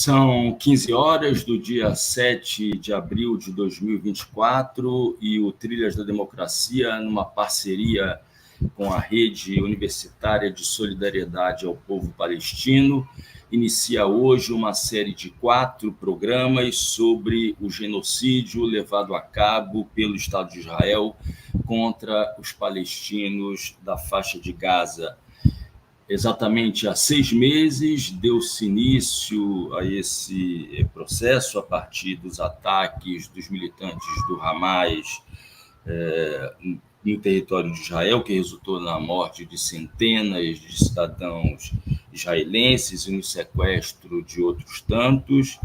São 15 horas do dia 7 de abril de 2024 e o Trilhas da Democracia, numa parceria com a Rede Universitária de Solidariedade ao Povo Palestino, inicia hoje uma série de 4 programas sobre o genocídio levado a cabo pelo Estado de Israel contra os palestinos da faixa de Gaza. Exatamente há 6 meses deu-se início a esse processo a partir dos ataques dos militantes do Hamas no território de Israel, que resultou na morte de centenas de cidadãos israelenses e no sequestro de outros tantos.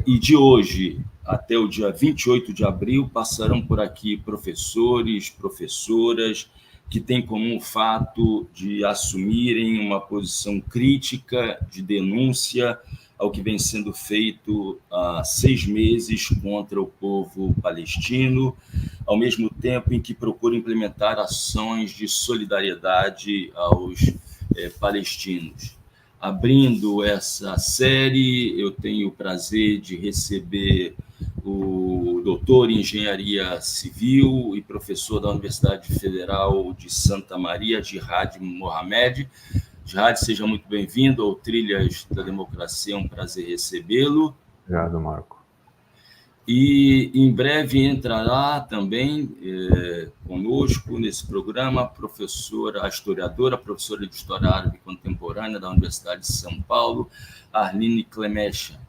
E de hoje até o dia 28 de abril passarão por aqui professores, professoras, que têm como o fato de assumirem uma posição crítica de denúncia ao que vem sendo feito há 6 meses contra o povo palestino, ao mesmo tempo em que procura implementar ações de solidariedade aos palestinos. Abrindo essa série, eu tenho o prazer de receber o doutor em Engenharia Civil e professor da Universidade Federal de Santa Maria, Jihad Mohamed. Jihad, seja muito bem-vindo ao Trilhas da Democracia, é um prazer recebê-lo. Obrigado, Marco. E em breve entrará também conosco nesse programa a historiadora, professora de História Árabe Contemporânea da Universidade de São Paulo, Arline Clemecha.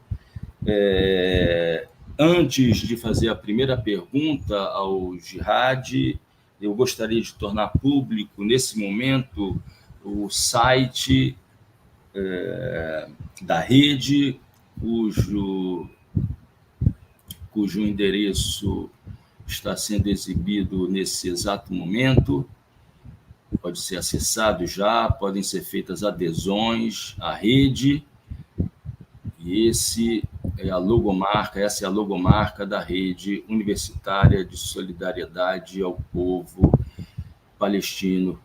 Antes de fazer a primeira pergunta ao Jihad, eu gostaria de tornar público, nesse momento, o site da rede, cujo endereço está sendo exibido nesse exato momento. Pode ser acessado já, podem ser feitas adesões à rede. E essa é a logomarca da Rede Universitária de Solidariedade ao Povo Palestino.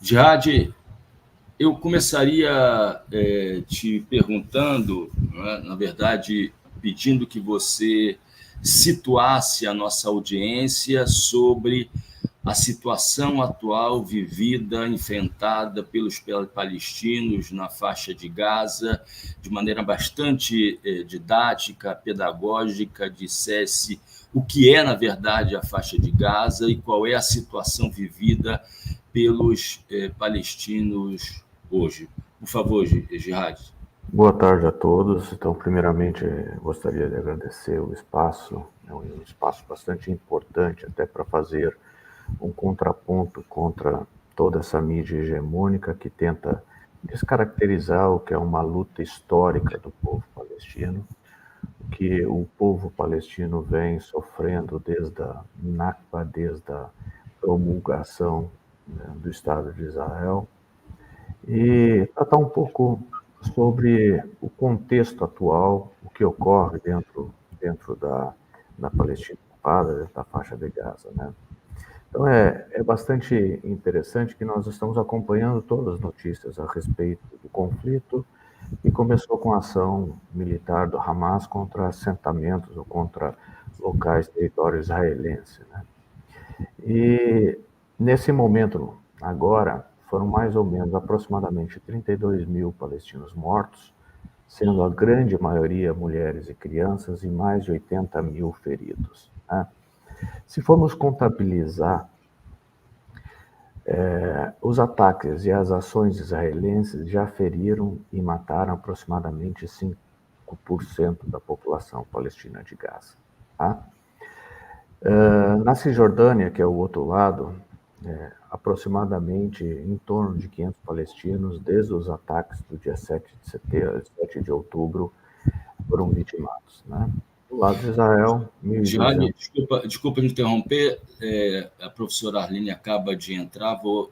Jihad, eu começaria te perguntando, na verdade, pedindo que você situasse a nossa audiência sobre a situação atual vivida, enfrentada pelos palestinos na faixa de Gaza, de maneira bastante didática, pedagógica, dissesse o que é, na verdade, a faixa de Gaza e qual é a situação vivida pelos palestinos hoje. Por favor, Jihad. Boa tarde a todos. Então, primeiramente, gostaria de agradecer o espaço, é um espaço bastante importante até para fazer um contraponto contra toda essa mídia hegemônica que tenta descaracterizar o que é uma luta histórica do povo palestino, que o povo palestino vem sofrendo desde a Nakba, desde a promulgação do Estado de Israel, e tratar um pouco sobre o contexto atual, o que ocorre dentro da Palestina ocupada, dentro da faixa de Gaza, né? Então, é bastante interessante que nós estamos acompanhando todas as notícias a respeito do conflito, que começou com a ação militar do Hamas contra assentamentos ou contra locais, território israelense, né? E, nesse momento, agora, foram mais ou menos aproximadamente 32 mil palestinos mortos, sendo a grande maioria mulheres e crianças, e mais de 80 mil feridos, né? Se formos contabilizar os ataques e as ações israelenses, já feriram e mataram aproximadamente 5% da população palestina de Gaza, tá? Na Cisjordânia, que é o outro lado, aproximadamente em torno de 500 palestinos, desde os ataques do dia 7 de outubro, foram vitimados, né? Do lado de Israel, 1.200... Desculpa me interromper, a professora Arline acaba de entrar, vou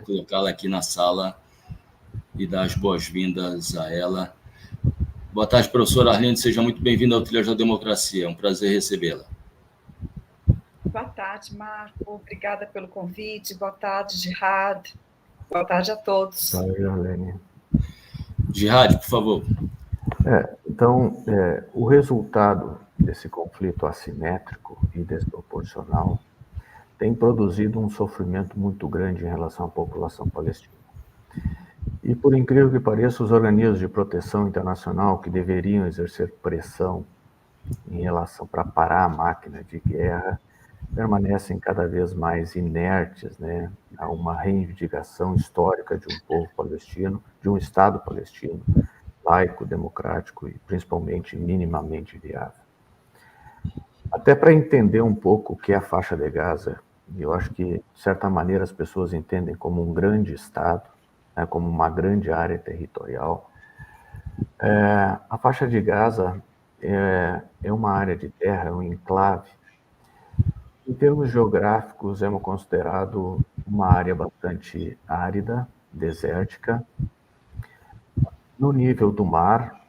colocá-la aqui na sala e dar as boas-vindas a ela. Boa tarde, professora Arline, seja muito bem-vinda ao Trilhas da Democracia, é um prazer recebê-la. Boa tarde, Marco, obrigada pelo convite, boa tarde, Jihad, boa tarde a todos. Boa tarde, Arline. Jihad, por favor. Então, o resultado desse conflito assimétrico e desproporcional tem produzido um sofrimento muito grande em relação à população palestina. E, por incrível que pareça, os organismos de proteção internacional que deveriam exercer pressão em relação para parar a máquina de guerra permanecem cada vez mais inertes, né, a uma reivindicação histórica de um povo palestino, de um Estado palestino, laico, democrático e principalmente minimamente viável. Até para entender um pouco o que é a faixa de Gaza, eu acho que, de certa maneira, as pessoas entendem como um grande Estado, né, como uma grande área territorial. A faixa de Gaza é uma área de terra, é um enclave. Em termos geográficos, é considerado uma área bastante árida, desértica, no nível do mar,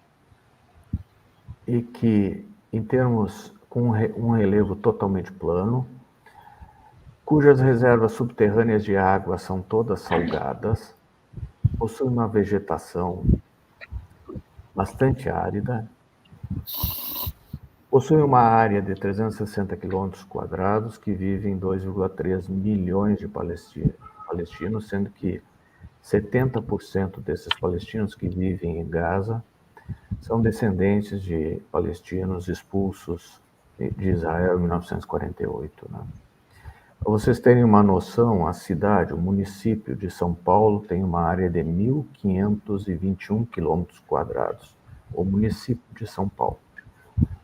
e que, em termos com um relevo totalmente plano, cujas reservas subterrâneas de água são todas salgadas, possui uma vegetação bastante árida, possui uma área de 360 km², que vivem 2,3 milhões de palestinos, sendo que 70% desses palestinos que vivem em Gaza são descendentes de palestinos expulsos de Israel em 1948. Né? Para vocês terem uma noção, a cidade, o município de São Paulo tem uma área de 1.521 km², o município de São Paulo.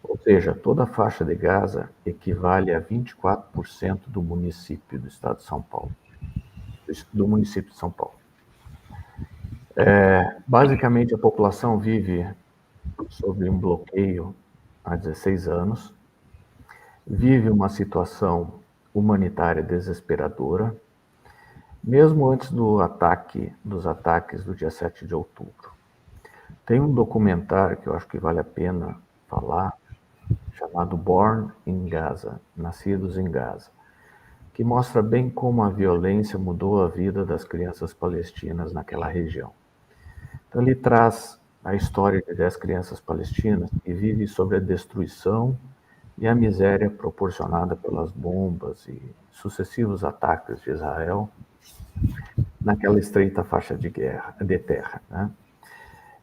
Ou seja, toda a faixa de Gaza equivale a 24% do município do estado de São Paulo, do município de São Paulo. Basicamente, a população vive sob um bloqueio há 16 anos, vive uma situação humanitária desesperadora, mesmo antes dos ataques do dia 7 de outubro. Tem um documentário que eu acho que vale a pena falar, chamado Born in Gaza, Nascidos em Gaza, que mostra bem como a violência mudou a vida das crianças palestinas naquela região. Então ele traz a história de 10 crianças palestinas que vivem sob a destruição e a miséria proporcionada pelas bombas e sucessivos ataques de Israel naquela estreita faixa de terra. Né?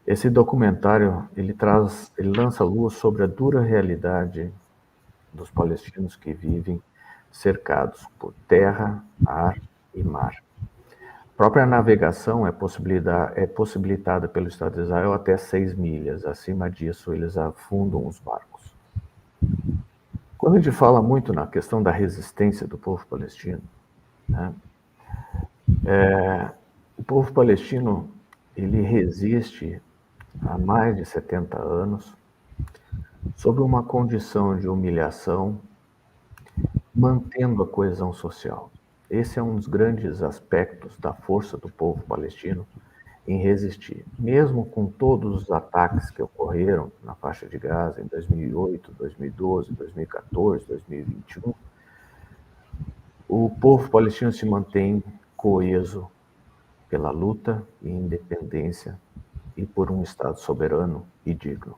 Esse documentário ele lança luz sobre a dura realidade dos palestinos que vivem cercados por terra, ar e mar. A própria navegação é possibilitada pelo Estado de Israel até 6 milhas. Acima disso, eles afundam os barcos. Quando a gente fala muito na questão da resistência do povo palestino, né, o povo palestino ele resiste há mais de 70 anos sob uma condição de humilhação, mantendo a coesão social. Esse é um dos grandes aspectos da força do povo palestino em resistir. Mesmo com todos os ataques que ocorreram na faixa de Gaza em 2008, 2012, 2014, 2021, o povo palestino se mantém coeso pela luta e independência e por um Estado soberano e digno.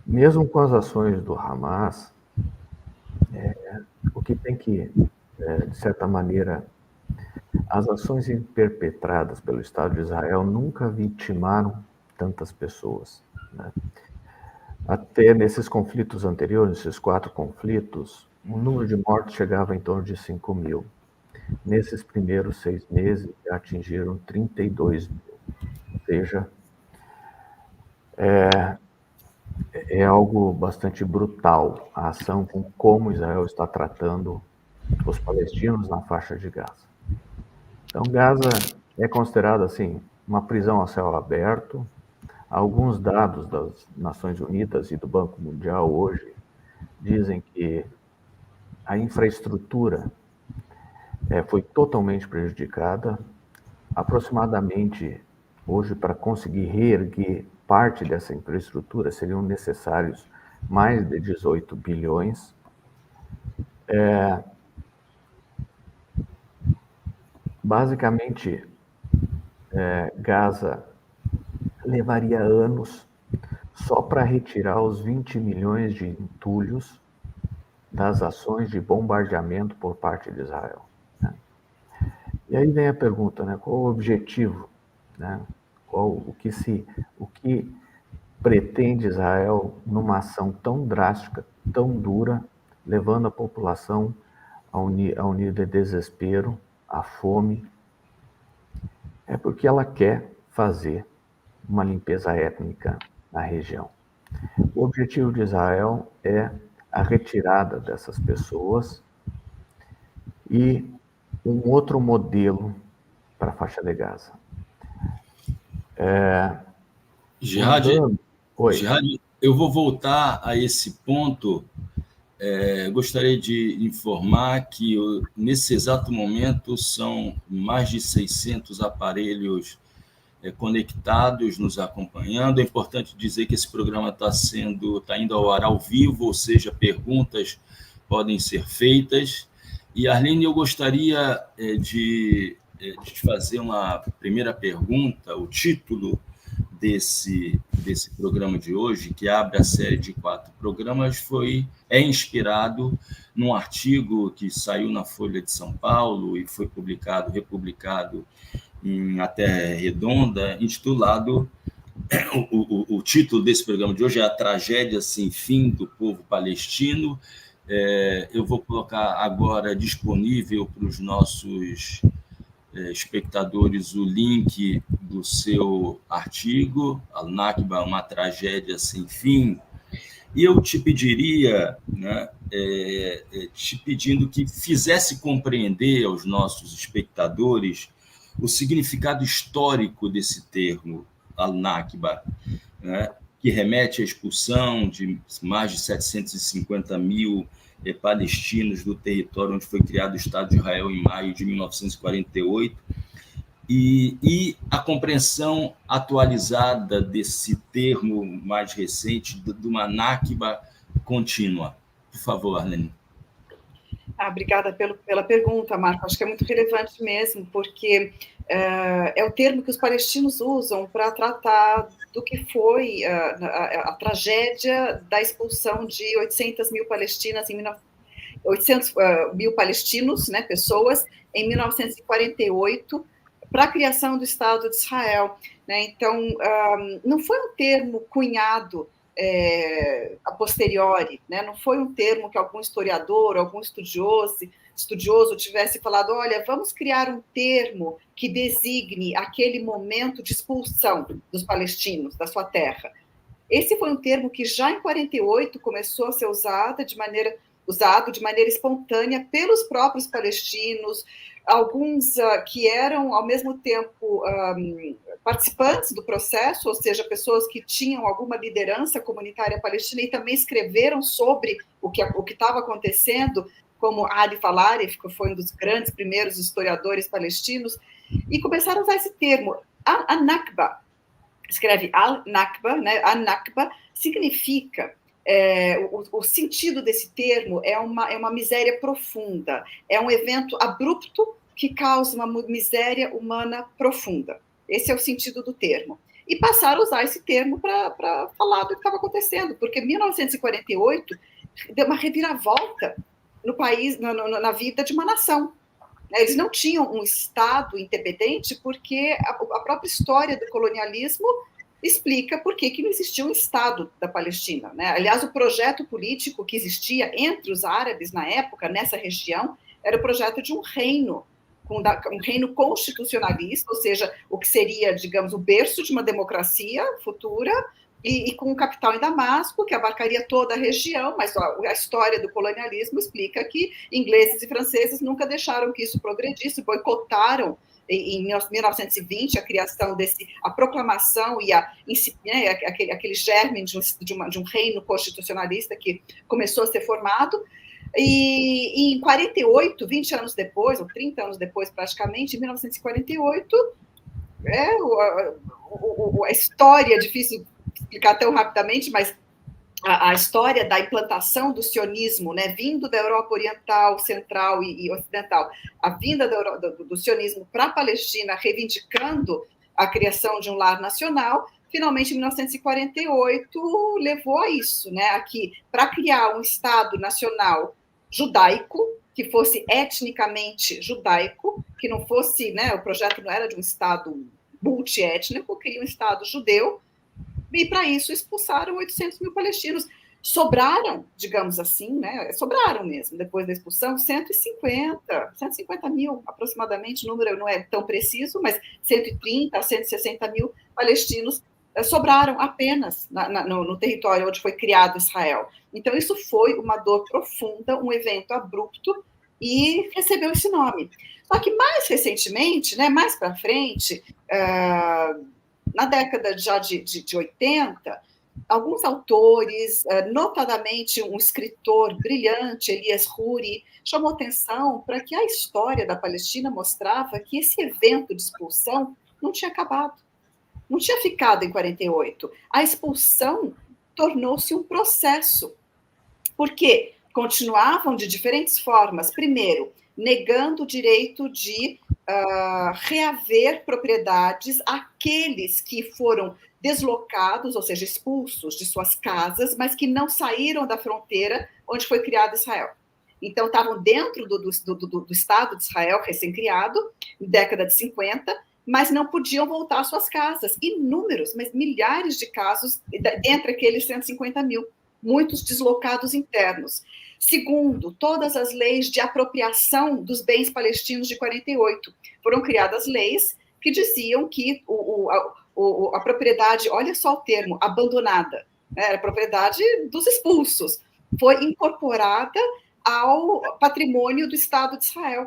Mesmo com as ações do Hamas, o que tem que, de certa maneira, as ações perpetradas pelo Estado de Israel nunca vitimaram tantas pessoas. Né? Até nesses conflitos anteriores, nesses 4 conflitos, o número de mortos chegava em torno de 5 mil. Nesses primeiros 6 meses, já atingiram 32 mil. Ou seja, é algo bastante brutal a ação com como Israel está tratando os palestinos na faixa de Gaza. Então, Gaza é considerada assim uma prisão a céu aberto. Alguns dados das Nações Unidas e do Banco Mundial hoje dizem que a infraestrutura foi totalmente prejudicada. Aproximadamente, hoje, para conseguir reerguer parte dessa infraestrutura, seriam necessários mais de 18 bilhões. Basicamente, Gaza levaria anos só para retirar os 20 milhões de entulhos das ações de bombardeamento por parte de Israel. Né? E aí vem a pergunta, né? Qual o objetivo? Né? O que pretende Israel numa ação tão drástica, tão dura, levando a população a um nível de desespero, à fome? É porque ela quer fazer uma limpeza étnica na região. O objetivo de Israel é a retirada dessas pessoas e um outro modelo para a faixa de Gaza. Gerard, eu vou voltar a esse ponto. Gostaria de informar que, nesse exato momento, são mais de 600 aparelhos conectados, nos acompanhando. É importante dizer que esse programa está indo ao ar ao vivo, ou seja, perguntas podem ser feitas. E, Arlene, eu gostaria de te fazer uma primeira pergunta. O título desse programa de hoje, que abre a série de 4 programas, é inspirado num artigo que saiu na Folha de São Paulo e foi republicado em A Terra é Redonda, intitulado, o título desse programa de hoje é A Tragédia Sem Fim do Povo Palestino. Eu vou colocar agora disponível para os nossos espectadores o link do seu artigo, Al-Nakba, uma tragédia sem fim. E eu te pediria, né, te pedindo que fizesse compreender aos nossos espectadores o significado histórico desse termo, Al-Nakba, né, que remete à expulsão de mais de 750 mil palestinos do território onde foi criado o Estado de Israel em maio de 1948, e a compreensão atualizada desse termo mais recente, de uma Nakba contínua. Por favor, Arlene. Obrigada pela pergunta, Marco. Acho que é muito relevante mesmo, porque é o termo que os palestinos usam para tratar do que foi a tragédia da expulsão de 800 mil palestinas 800 mil palestinos, né, pessoas, em 1948, para a criação do Estado de Israel. Né? Então, não foi um termo cunhado a posteriori, né? Não foi um termo que algum historiador, algum estudioso tivesse falado, olha, vamos criar um termo que designe aquele momento de expulsão dos palestinos da sua terra. Esse foi um termo que já em 48 começou a ser usado de maneira espontânea pelos próprios palestinos, alguns que eram, ao mesmo tempo, participantes do processo, ou seja, pessoas que tinham alguma liderança comunitária palestina e também escreveram sobre o que estava acontecendo, como Ali Falarif, que foi um dos grandes primeiros historiadores palestinos, e começaram a usar esse termo, a Nakba. Escreve Al-Nakba, né? A-Nakba significa, o sentido desse termo é uma miséria profunda, é um evento abrupto que causa uma miséria humana profunda. Esse é o sentido do termo. E passaram a usar esse termo para falar do que estava acontecendo, porque 1948 deu uma reviravolta no país, na vida de uma nação. Eles não tinham um Estado independente porque a própria história do colonialismo explica por que não existia um Estado da Palestina. Né? Aliás, o projeto político que existia entre os árabes na época, nessa região, era o projeto de um reino constitucionalista, ou seja, o que seria, digamos, o berço de uma democracia futura, e com um capital em Damasco, que abarcaria toda a região, mas a história do colonialismo explica que ingleses e franceses nunca deixaram que isso progredisse, boicotaram em 1920 a criação a proclamação e aquele germe de um reino constitucionalista que começou a ser formado. E em 48, 20 anos depois, ou 30 anos depois praticamente, em 1948, a história, é difícil explicar tão rapidamente, mas a história da implantação do sionismo, né, vindo da Europa Oriental, Central e Ocidental, a vinda do sionismo para a Palestina, reivindicando a criação de um lar nacional. Finalmente, em 1948, levou a isso, né? Aqui, para criar um Estado nacional judaico, que fosse etnicamente judaico, que não fosse, né? O projeto não era de um Estado multiétnico, queria um Estado judeu, e para isso expulsaram 800 mil palestinos. Sobraram, digamos assim, né? Sobraram mesmo, depois da expulsão, 150 mil aproximadamente, o número não é tão preciso, mas 130 a 160 mil palestinos sobraram apenas no território onde foi criado Israel. Então, isso foi uma dor profunda, um evento abrupto, e recebeu esse nome. Só que mais recentemente, né, mais para frente, na década já de 80, alguns autores, notadamente um escritor brilhante, Elias Huri, chamou atenção para que a história da Palestina mostrava que esse evento de expulsão não tinha acabado, não tinha ficado em 48. A expulsão tornou-se um processo, porque continuavam de diferentes formas. Primeiro, negando o direito de reaver propriedades àqueles que foram deslocados, ou seja, expulsos de suas casas, mas que não saíram da fronteira onde foi criado Israel. Então, estavam dentro do Estado de Israel, recém-criado, na década de 50, mas não podiam voltar às suas casas. Inúmeros, mas milhares de casos, dentre aqueles 150 mil, muitos deslocados internos. Segundo, todas as leis de apropriação dos bens palestinos de 48. Foram criadas leis que diziam que a propriedade, olha só o termo, abandonada, né, era a propriedade dos expulsos, foi incorporada ao patrimônio do Estado de Israel.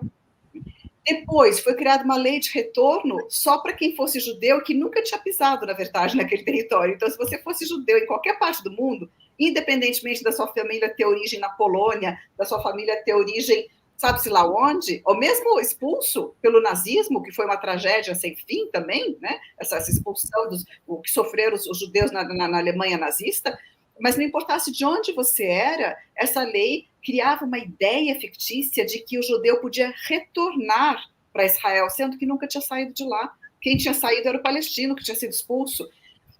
Depois, foi criada uma lei de retorno só para quem fosse judeu, que nunca tinha pisado, na verdade, naquele território. Então, se você fosse judeu em qualquer parte do mundo, independentemente da sua família ter origem na Polônia, da sua família ter origem, sabe-se lá onde, ou mesmo expulso pelo nazismo, que foi uma tragédia sem fim também, né? Essa expulsão o que sofreram os judeus na Alemanha nazista, mas não importasse de onde você era, essa lei criava uma ideia fictícia de que o judeu podia retornar para Israel, sendo que nunca tinha saído de lá. Quem tinha saído era o palestino, que tinha sido expulso.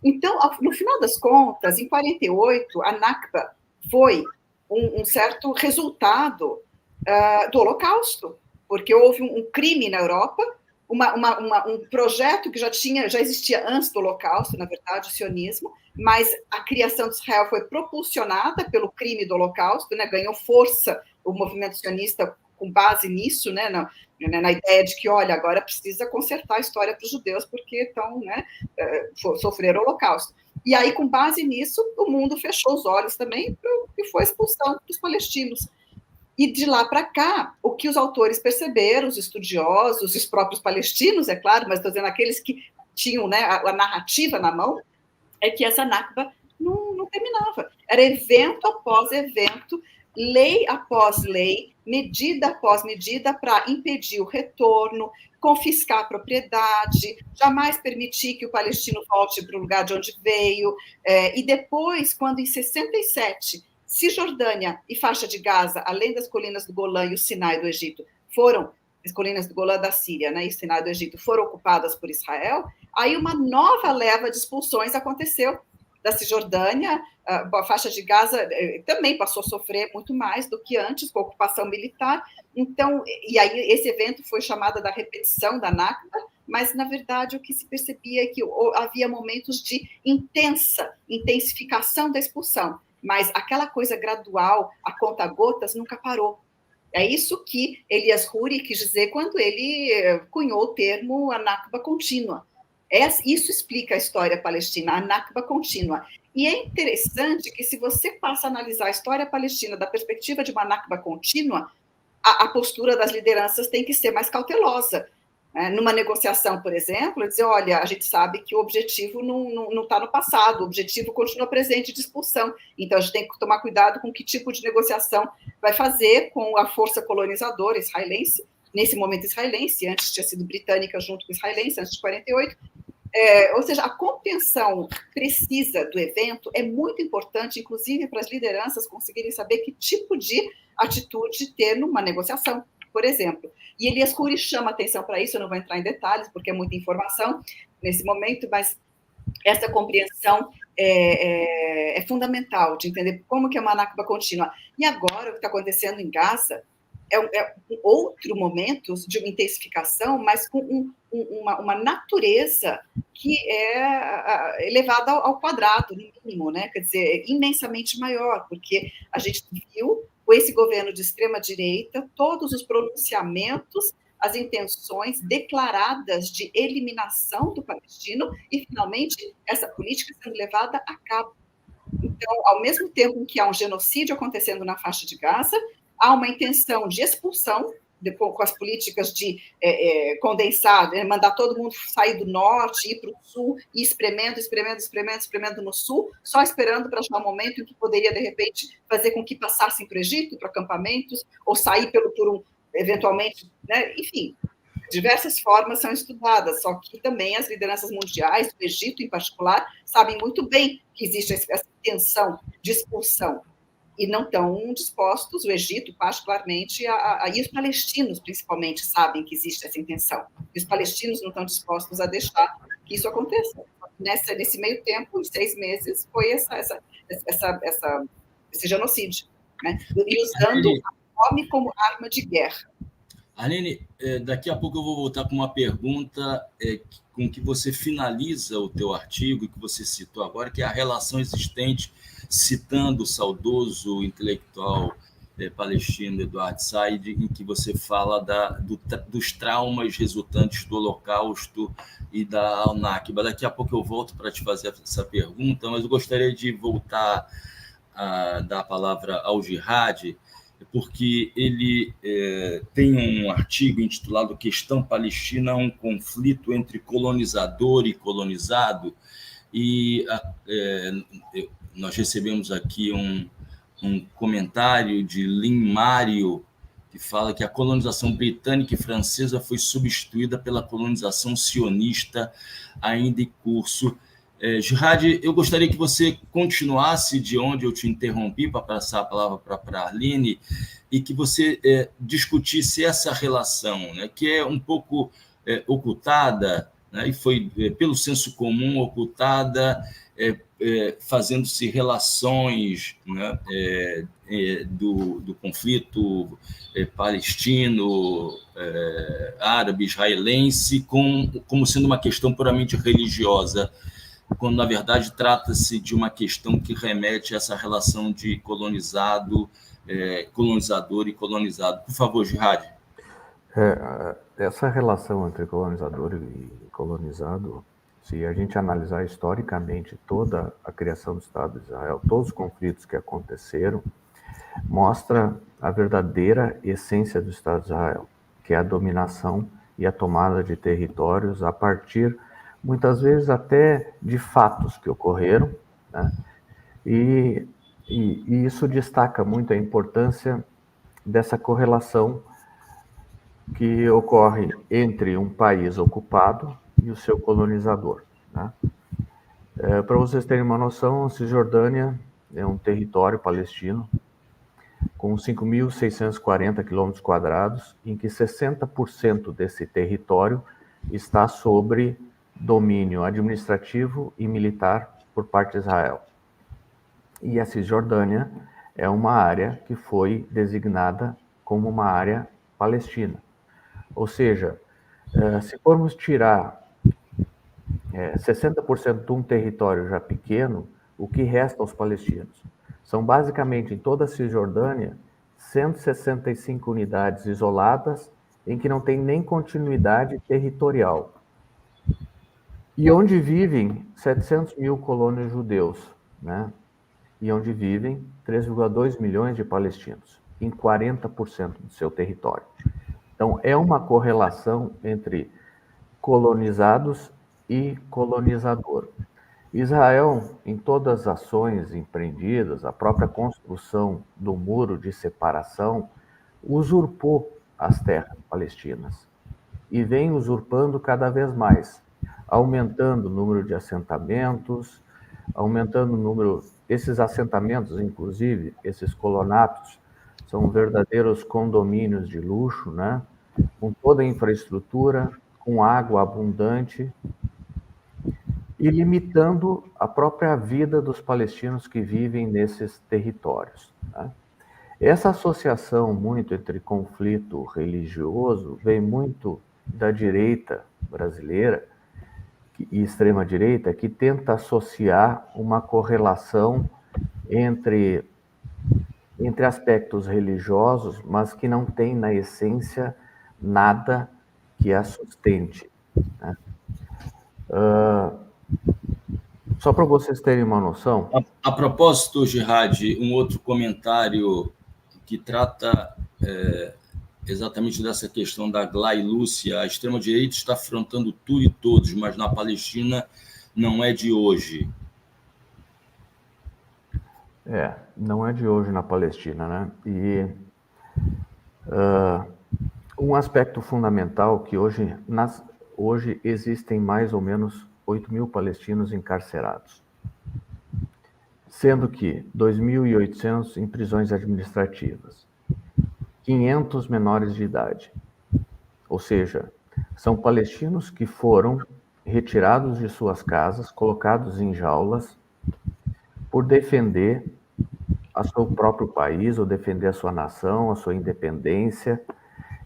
Então, no final das contas, em 48, a Nakba foi um certo resultado do Holocausto, porque houve um crime na Europa, um projeto que já existia antes do Holocausto, na verdade, o sionismo, mas a criação de Israel foi propulsionada pelo crime do Holocausto, né, ganhou força o movimento sionista com base nisso, né, na ideia de que, olha, agora precisa consertar a história para os judeus, porque estão, né, sofreram o Holocausto. E aí, com base nisso, o mundo fechou os olhos também para o que foi a expulsão dos palestinos. E de lá para cá, o que os autores perceberam, os estudiosos, os próprios palestinos, é claro, mas estou dizendo aqueles que tinham, né, a narrativa na mão, é que essa Nakba não terminava. Era evento após evento, lei após lei, medida após medida para impedir o retorno, confiscar a propriedade, jamais permitir que o palestino volte para o lugar de onde veio. E depois, quando em 67, Cisjordânia e faixa de Gaza, além das colinas do Golã e o Sinai do Egito, as colinas do Golã da Síria, né, e o Sinai do Egito foram ocupadas por Israel, aí uma nova leva de expulsões aconteceu da Cisjordânia. A faixa de Gaza também passou a sofrer muito mais do que antes, com a ocupação militar. Então, e aí esse evento foi chamado da repetição da Nakba, mas, na verdade, o que se percebia é que havia momentos de intensificação da expulsão, mas aquela coisa gradual, a conta-gotas, nunca parou. É isso que Elias Huri quis dizer quando ele cunhou o termo a Nakba contínua. Isso explica a história palestina, a Nakba contínua. E é interessante que, se você passa a analisar a história palestina da perspectiva de uma Nakba contínua, a postura das lideranças tem que ser mais cautelosa. Numa negociação, por exemplo, dizer, olha, a gente sabe que o objetivo não está no passado, o objetivo continua presente de expulsão, então a gente tem que tomar cuidado com que tipo de negociação vai fazer com a força colonizadora israelense, nesse momento israelense, antes tinha sido britânica junto com israelense, antes de 48, ou seja, a compreensão precisa do evento é muito importante, inclusive para as lideranças conseguirem saber que tipo de atitude ter numa negociação, por exemplo. E Elias Huri chama atenção para isso, eu não vou entrar em detalhes, porque é muita informação, nesse momento, mas essa compreensão é fundamental de entender como que é uma Nakba contínua. E agora, o que está acontecendo em Gaza é outro momento de uma intensificação, mas com uma natureza que é elevada ao quadrado, no mínimo, né? Quer dizer, imensamente maior, porque a gente viu, com esse governo de extrema-direita, todos os pronunciamentos, as intenções declaradas de eliminação do palestino e, finalmente, essa política sendo levada a cabo. Então, ao mesmo tempo que há um genocídio acontecendo na faixa de Gaza, há uma intenção de expulsão, com as políticas de condensar, mandar todo mundo sair do norte, ir para o sul, e espremendo no sul, só esperando para achar um momento em que poderia, de repente, fazer com que passassem para o Egito, para acampamentos, ou sair eventualmente, né? Enfim, diversas formas são estudadas, só que também as lideranças mundiais, do Egito em particular, sabem muito bem que existe essa tensão de expulsão, e não estão dispostos, o Egito particularmente, e os palestinos principalmente sabem que existe essa intenção, e os palestinos não estão dispostos a deixar que isso aconteça. Nesse meio tempo, em 6 meses, foi esse genocídio, né? E usando a fome como arma de guerra. Aline, daqui a pouco eu vou voltar com uma pergunta com que você finaliza o teu artigo, que você citou agora, que é a relação existente, citando o saudoso intelectual palestino Eduard Said, em que você fala dos traumas resultantes do Holocausto e da Al-Nakba. Daqui a pouco eu volto para te fazer essa pergunta, mas eu gostaria de voltar a dar a palavra ao Jihad, porque ele tem um artigo intitulado Questão Palestina, um conflito entre colonizador e colonizado, e nós recebemos aqui um comentário de Lin Mário, que fala que a colonização britânica e francesa foi substituída pela colonização sionista ainda em curso. Jihad, eu gostaria que você continuasse de onde eu te interrompi para passar a palavra para a Arline e que você discutisse essa relação, né, que é um pouco ocultada, né, e foi pelo senso comum ocultada, fazendo-se relações, né, do conflito palestino, árabe, israelense, como sendo uma questão puramente religiosa, quando, na verdade, trata-se de uma questão que remete a essa relação de colonizador e colonizado. Por favor, Jihad. Essa relação entre colonizador e colonizado, se a gente analisar historicamente toda a criação do Estado de Israel, todos os conflitos que aconteceram, mostra a verdadeira essência do Estado de Israel, que é a dominação e a tomada de territórios a partir, muitas vezes, até de fatos que ocorreram, né? E isso destaca muito a importância dessa correlação que ocorre entre um país ocupado e o seu colonizador, né? Para vocês terem uma noção, a Cisjordânia é um território palestino com 5.640 km², em que 60% desse território está sobre domínio administrativo e militar por parte de Israel. E a Cisjordânia é uma área que foi designada como uma área palestina. Ou seja, se formos tirar 60% de um território já pequeno, o que resta aos palestinos? São basicamente, em toda a Cisjordânia, 165 unidades isoladas em que não tem nem continuidade territorial. E onde vivem 700 mil colonos judeus, né? E onde vivem 3,2 milhões de palestinos, em 40% do seu território. Então, é uma correlação entre colonizados e colonizador. Israel, em todas as ações empreendidas, a própria construção do muro de separação, usurpou as terras palestinas e vem usurpando cada vez mais, aumentando o número de assentamentos, aumentando o número. Esses assentamentos, inclusive, esses colonatos, são verdadeiros condomínios de luxo, né? Com toda a infraestrutura, com água abundante, e limitando a própria vida dos palestinos que vivem nesses territórios, né? Essa associação muito entre conflito religioso vem muito da direita brasileira e extrema-direita, que tenta associar uma correlação entre aspectos religiosos, mas que não tem, na essência, nada que a sustente, né? Só para vocês terem uma noção... A propósito, Gerard, um outro comentário que trata exatamente dessa questão da Glá e Lúcia. A extrema-direita está afrontando tudo e todos, mas na Palestina não é de hoje. Não é de hoje na Palestina, né? E um aspecto fundamental que hoje existem mais ou menos 8.000 palestinos encarcerados, sendo que 2.800 em prisões administrativas, 500 menores de idade. Ou seja, são palestinos que foram retirados de suas casas, colocados em jaulas, por defender o seu próprio país, ou defender a sua nação, a sua independência.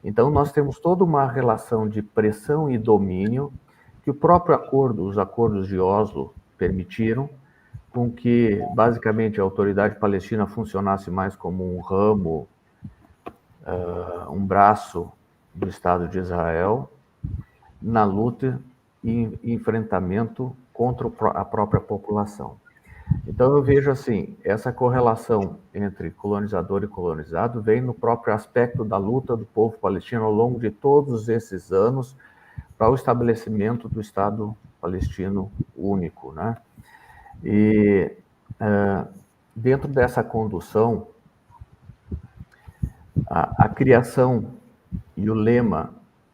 Então, nós temos toda uma relação de pressão e domínio que o próprio os acordos de Oslo permitiram, com que, basicamente, a autoridade palestina funcionasse mais como um ramo, um braço do Estado de Israel, na luta e enfrentamento contra a própria população. Então, eu vejo assim, essa correlação entre colonizador e colonizado vem no próprio aspecto da luta do povo palestino ao longo de todos esses anos para o estabelecimento do Estado palestino único, né? E dentro dessa condução, a criação e o lema,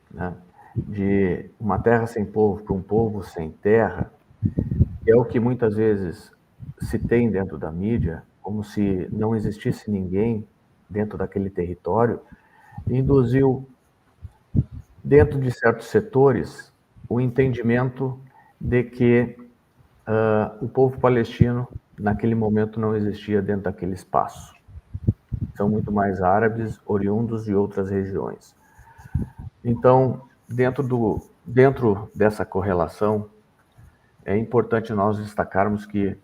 né, de uma terra sem povo para um povo sem terra é o que muitas vezes se tem dentro da mídia, como se não existisse ninguém dentro daquele território, induziu, dentro de certos setores, o entendimento de que o povo palestino, naquele momento, não existia dentro daquele espaço. São muito mais árabes, oriundos de outras regiões. Então, dentro dessa correlação, é importante nós destacarmos que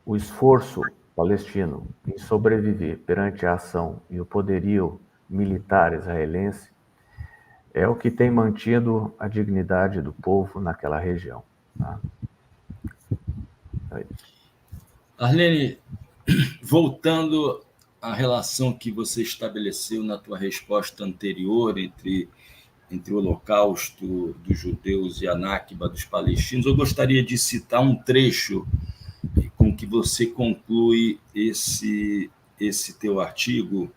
o esforço palestino em sobreviver perante a ação e o poderio militar israelense é o que tem mantido a dignidade do povo naquela região, tá? Arlene, voltando à relação que você estabeleceu na tua resposta anterior entre o Holocausto dos judeus e a Nakba dos palestinos, eu gostaria de citar um trecho com que você conclui esse teu artigo,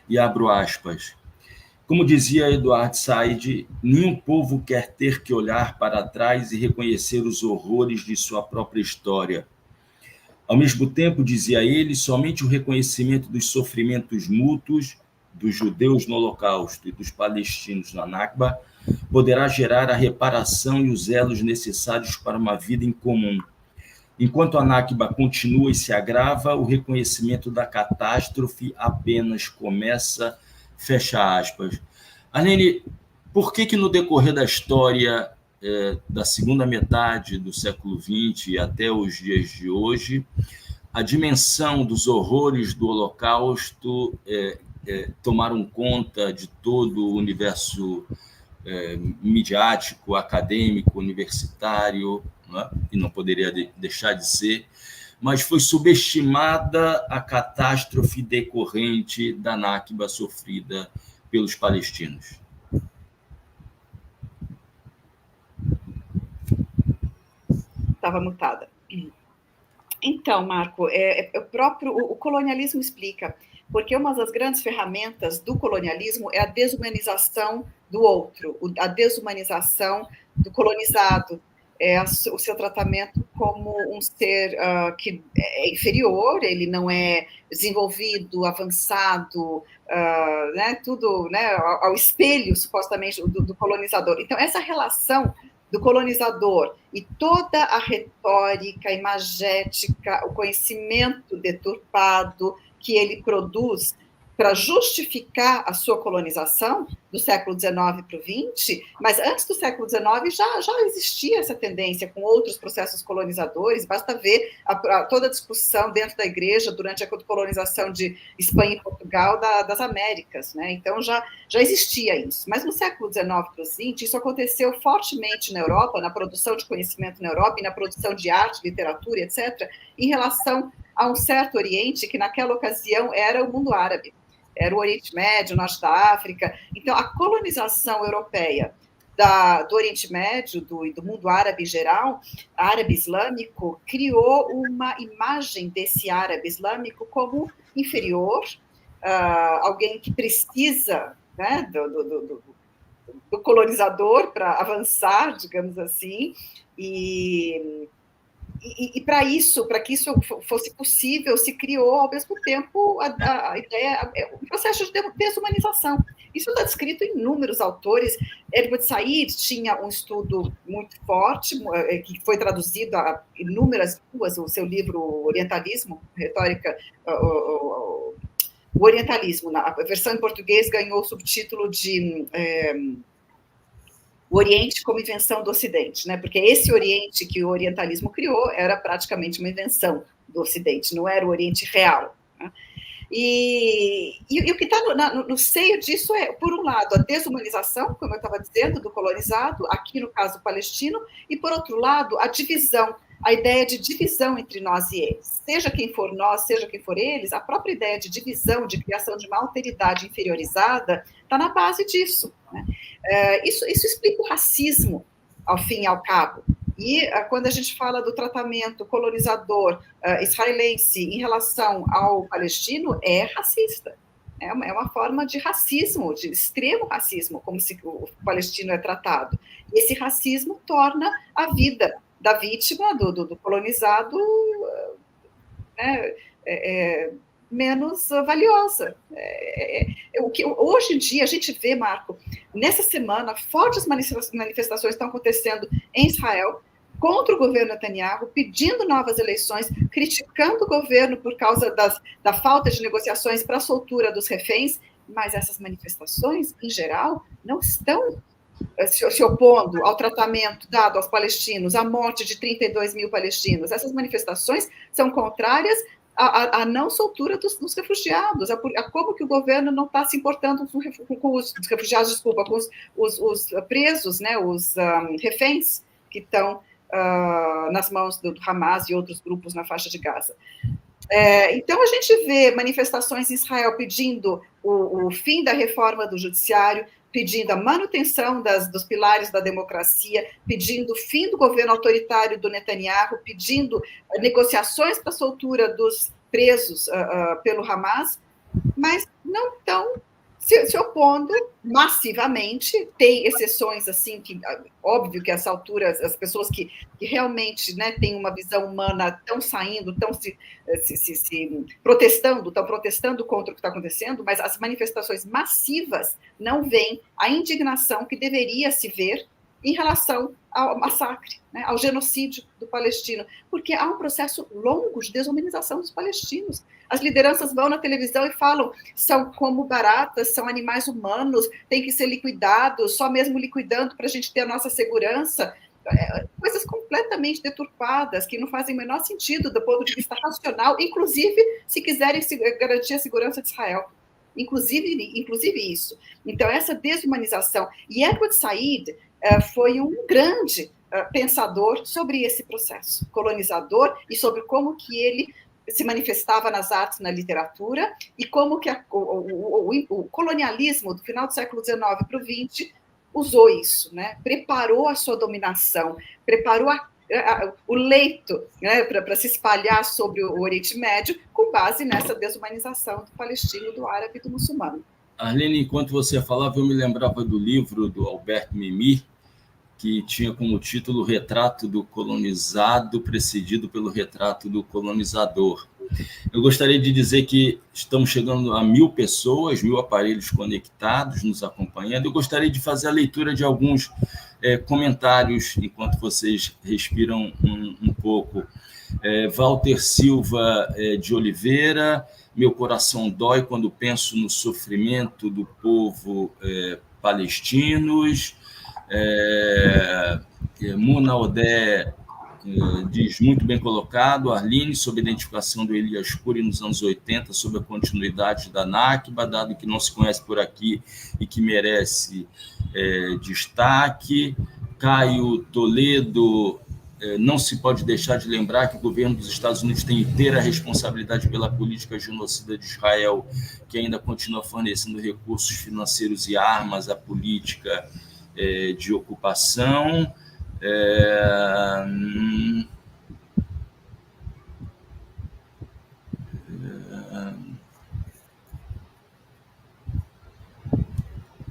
e abro aspas. Como dizia Eduard Said, nenhum povo quer ter que olhar para trás e reconhecer os horrores de sua própria história. Ao mesmo tempo, dizia ele, somente o reconhecimento dos sofrimentos mútuos dos judeus no Holocausto e dos palestinos na Nakba poderá gerar a reparação e os elos necessários para uma vida em comum. Enquanto a Nakba continua e se agrava, o reconhecimento da catástrofe apenas começa, fecha aspas. Arlene, por que no decorrer da história da segunda metade do século XX e até os dias de hoje, a dimensão dos horrores do Holocausto tomaram conta de todo o universo midiático, acadêmico, universitário, né? E não poderia deixar de ser, mas foi subestimada a catástrofe decorrente da Nakba sofrida pelos palestinos? Estava mutada. Então, Marco, o colonialismo explica, porque uma das grandes ferramentas do colonialismo é a desumanização do outro, a desumanização do colonizado, o seu tratamento como um ser que é inferior, ele não é desenvolvido, avançado, né, tudo, né, ao espelho, supostamente, do colonizador. Então, essa relação do colonizador e toda a retórica, a imagética, o conhecimento deturpado que ele produz para justificar a sua colonização do século XIX para o XX, mas antes do século XIX já existia essa tendência com outros processos colonizadores, basta ver toda a discussão dentro da igreja durante a colonização de Espanha e Portugal das Américas, né? Então já existia isso, mas no século XIX para o XX isso aconteceu fortemente na Europa, na produção de conhecimento na Europa e na produção de arte, literatura, etc., em relação a um certo Oriente que naquela ocasião era o mundo árabe. Era o Oriente Médio, o Norte da África. Então, a colonização europeia do Oriente Médio e do mundo árabe em geral, árabe islâmico, criou uma imagem desse árabe islâmico como inferior, alguém que precisa, né, do colonizador para avançar, digamos assim, e para que isso fosse possível, se criou, ao mesmo tempo, a ideia, o processo de desumanização. Isso está descrito em inúmeros autores. Edward Said tinha um estudo muito forte, que foi traduzido a inúmeras línguas, o seu livro Orientalismo, Retórica, o Orientalismo, a versão em português ganhou o subtítulo de... o Oriente como invenção do Ocidente, né? Porque esse Oriente que o orientalismo criou era praticamente uma invenção do Ocidente, não era o Oriente real, né? E o que está no seio disso é, por um lado, a desumanização, como eu estava dizendo, do colonizado, aqui no caso palestino, e, por outro lado, a divisão, a ideia de divisão entre nós e eles. Seja quem for nós, seja quem for eles, a própria ideia de divisão, de criação de uma alteridade inferiorizada, está na base disso, né? Isso explica o racismo, ao fim e ao cabo. E quando a gente fala do tratamento colonizador israelense em relação ao palestino, é racista. É uma forma de racismo, de extremo racismo, como se o palestino é tratado. E esse racismo torna a vida da vítima, do colonizado, menos valiosa. Hoje em dia, a gente vê, Marco, nessa semana, fortes manifestações estão acontecendo em Israel contra o governo Netanyahu, pedindo novas eleições, criticando o governo por causa da falta de negociações para a soltura dos reféns, mas essas manifestações, em geral, não estão se opondo ao tratamento dado aos palestinos, à morte de 32 mil palestinos. Essas manifestações são contrárias à não soltura dos refugiados, a como que o governo não está se importando com os refugiados, desculpa, com os presos, né, os reféns que estão nas mãos do Hamas e outros grupos na faixa de Gaza. Então, a gente vê manifestações em Israel pedindo o fim da reforma do judiciário, pedindo a manutenção dos pilares da democracia, pedindo o fim do governo autoritário do Netanyahu, pedindo negociações para a soltura dos presos pelo Hamas, mas não estão se opondo massivamente. Tem exceções, assim, que óbvio que a essa altura as pessoas que realmente, né, têm uma visão humana estão saindo, estão se protestando, estão protestando contra o que está acontecendo, mas as manifestações massivas não veem a indignação que deveria se ver em relação ao massacre, né, ao genocídio do palestino, porque há um processo longo de desumanização dos palestinos. As lideranças vão na televisão e falam, são como baratas, são animais humanos, têm que ser liquidados, só mesmo liquidando para a gente ter a nossa segurança. Coisas completamente deturpadas, que não fazem o menor sentido do ponto de vista racional, inclusive se quiserem garantir a segurança de Israel. Inclusive isso. Então, essa desumanização. E Edward Said foi um grande pensador sobre esse processo colonizador e sobre como que ele se manifestava nas artes, na literatura, e como que o colonialismo do final do século XIX para o XX usou isso, né? Preparou a sua dominação, preparou o leito, né, para se espalhar sobre o Oriente Médio, com base nessa desumanização do palestino, do árabe e do muçulmano. Arlene, enquanto você falava, eu me lembrava do livro do Albert Memmi, que tinha como título Retrato do Colonizado, precedido pelo Retrato do Colonizador. Eu gostaria de dizer que estamos chegando a 1.000 pessoas, 1.000 aparelhos conectados, nos acompanhando. Eu gostaria de fazer a leitura de alguns comentários, enquanto vocês respiram um pouco. Walter Silva de Oliveira: meu coração dói quando penso no sofrimento do povo palestinos. Muna Odé diz: muito bem colocado, Arline, sobre a identificação do Elias Khoury nos anos 80, sobre a continuidade da Nakba, dado que não se conhece por aqui e que merece destaque. Caio Toledo: não se pode deixar de lembrar que o governo dos Estados Unidos tem inteira responsabilidade pela política genocida de Israel, que ainda continua fornecendo recursos financeiros e armas à política de ocupação.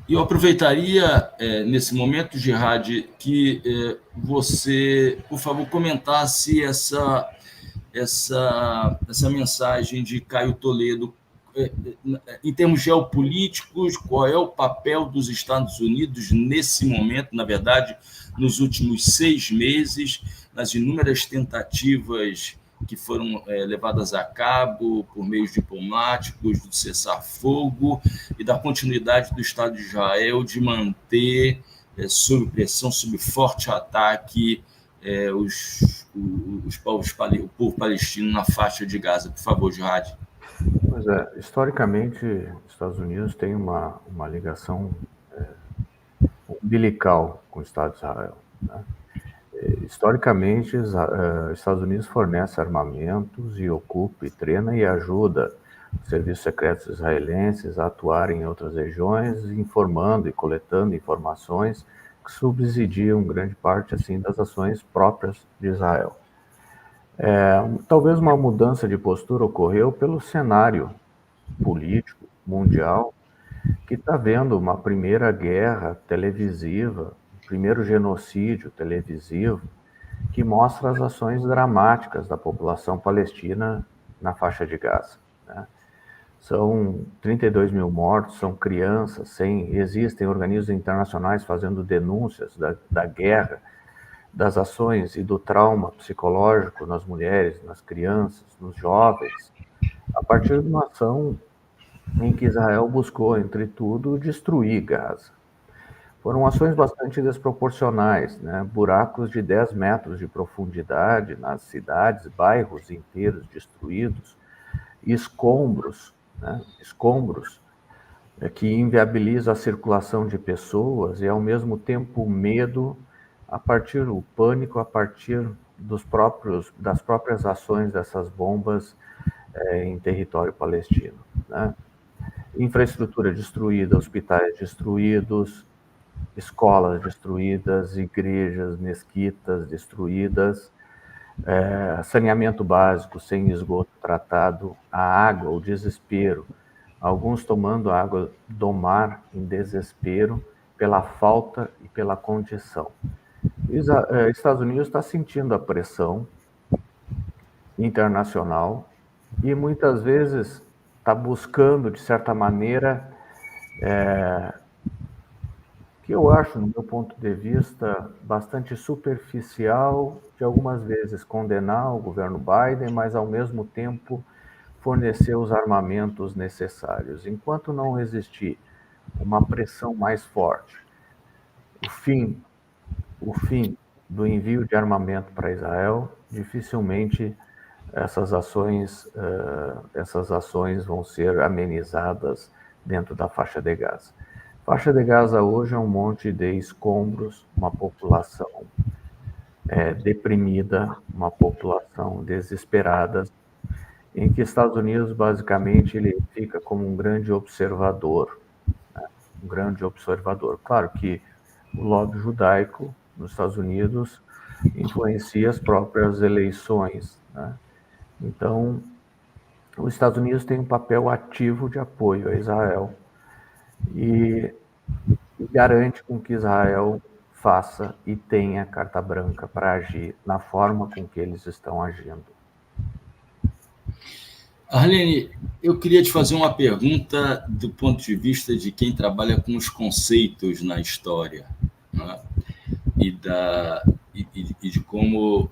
Eu aproveitaria, nesse momento, Gerard, que você, por favor, comentasse essa mensagem de Caio Toledo. Em termos geopolíticos, qual é o papel dos Estados Unidos nesse momento, na verdade, nos últimos 6 meses, nas inúmeras tentativas que foram levadas a cabo por meios diplomáticos, do cessar-fogo e da continuidade do Estado de Israel de manter, sob pressão, sob forte ataque, o povo palestino na faixa de Gaza. Por favor, Gerard. Pois é, historicamente, os Estados Unidos têm uma ligação umbilical com o Estado de Israel, né? Historicamente, os Estados Unidos fornece armamentos e ocupa, e treina e ajuda os serviços secretos israelenses a atuar em outras regiões, informando e coletando informações que subsidiam grande parte assim das ações próprias de Israel. Talvez uma mudança de postura ocorreu pelo cenário político mundial, que está vendo uma primeira guerra televisiva, um primeiro genocídio televisivo, que mostra as ações dramáticas da população palestina na faixa de Gaza, né? São 32 mil mortos, são crianças, existem organismos internacionais fazendo denúncias da guerra, das ações e do trauma psicológico nas mulheres, nas crianças, nos jovens, a partir de uma ação em que Israel buscou, entre tudo, destruir Gaza. Foram ações bastante desproporcionais, né? Buracos de 10 metros de profundidade nas cidades, bairros inteiros destruídos, escombros, né? Escombros que inviabilizam a circulação de pessoas e, ao mesmo tempo, o medo, o pânico a partir das próprias ações dessas bombas em território palestino, né? Infraestrutura destruída, hospitais destruídos, escolas destruídas, igrejas, mesquitas destruídas, saneamento básico sem esgoto tratado, a água, o desespero, alguns tomando água do mar em desespero pela falta e pela condição. Os Estados Unidos está sentindo a pressão internacional e muitas vezes está buscando, de certa maneira, que eu acho, no meu ponto de vista, bastante superficial, de algumas vezes condenar o governo Biden, mas, ao mesmo tempo, fornecer os armamentos necessários. Enquanto não existir uma pressão mais forte, o fim do envio de armamento para Israel, dificilmente essas ações vão ser amenizadas dentro da faixa de Gaza. A faixa de Gaza hoje é um monte de escombros, uma população deprimida, uma população desesperada, em que Estados Unidos, basicamente, ele fica como um grande observador, né? Um grande observador. Claro que o lobby judaico nos Estados Unidos influencia as próprias eleições, né? Então, os Estados Unidos têm um papel ativo de apoio a Israel e garante com que Israel faça e tenha carta branca para agir na forma com que eles estão agindo. Arline, eu queria te fazer uma pergunta do ponto de vista de quem trabalha com os conceitos na história, né? e de como